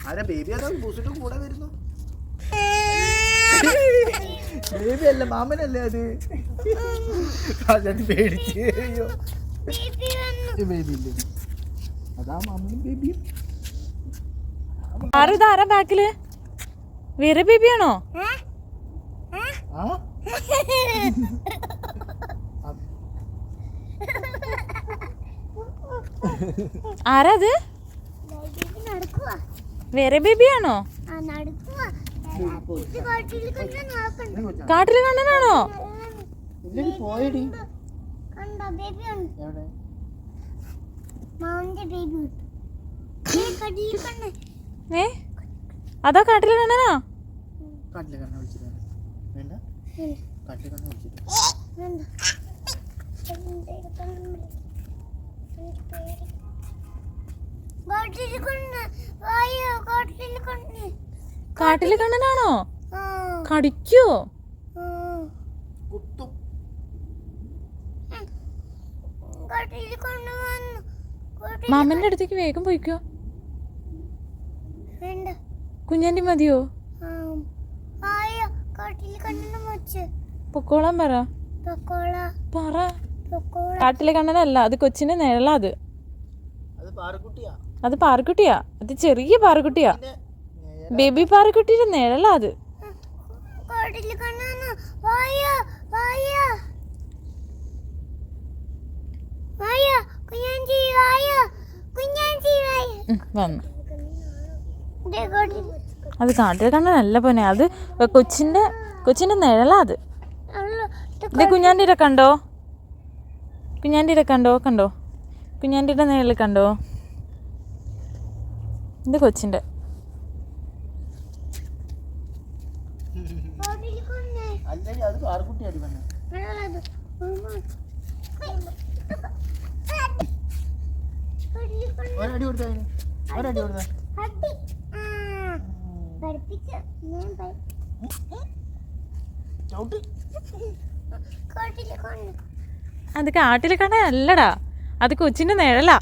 ആരാ ബേബി അതോ ബൂസിന്റെ കൂടെ വരുന്നു? ബേബി അല്ല മാമനല്ലേ അത്. പേടിച്ച് ബേബി ഇല്ലേ, അതാ മാമനും ബേബിയും. ആരാ ബാക്കില്? വേറെ ബേബിയാണോ? ആരാ അത്? വേറെ ബേബിയാണോ? കാട്ടില് കണ്ണനാണോ? പോയടി ഏ അതാ കാട്ടില് കണ്ണനാ? കാട്ടിലെ കണ്ണ വിളിച്ചിട്ട് വേണ്ട, കാട്ടിലെ കണ്ണ വിളിച്ചിട്ട് കാട്ടില് കണ്ണനാണോ? കടിക്കോ? കുത്തും. മാമന്റെ അടുത്തേക്ക് വേഗം പോയിക്കോ. കുഞ്ഞാണ്ടി മതിയോ? പൊക്കോളാൻ പറ. കാട്ടിലെ കണ്ണനല്ല, അത് കൊച്ചിന്റെ നിഴലാ. അത് പാറക്കുട്ടിയാ, അത് ചെറിയ പാറക്കുട്ടിയാ, ബേബി പാറക്കുട്ടിയുടെ നിഴലാ അത്. വന്നു. അത് കാട്ടിലെ കണ്ണനല്ല പോനെ, അത് കൊച്ചിന്റെ നിഴലാ അത്. ഇത് കുഞ്ഞാണ്ടിയുടെ കണ്ടോ? കുഞ്ഞാണ്ടിയുടെ കണ്ടോ? കുഞ്ഞാണ്ടിയുടെ നിഴൽ കണ്ടോ? ഇത് കൊച്ചിന്റെ. അത് കാട്ടിലെ കണ്ണനല്ലടാ, അത് കൊച്ചിന്റെ നിഴലാ.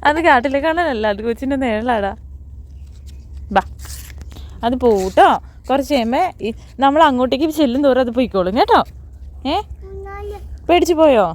അത് കാട്ടിലെ കണ്ണനല്ല, അത് കൊച്ചിന്റെ നിഴലാടാ. ബാ, അത് പോട്ടോ. കുറച്ച് കഴിയുമ്പോ നമ്മൾ അങ്ങോട്ടേക്ക് ചെല്ലും തോറും അത് പോയിക്കോളും കേട്ടോ. പേടിച്ചു പോയോ?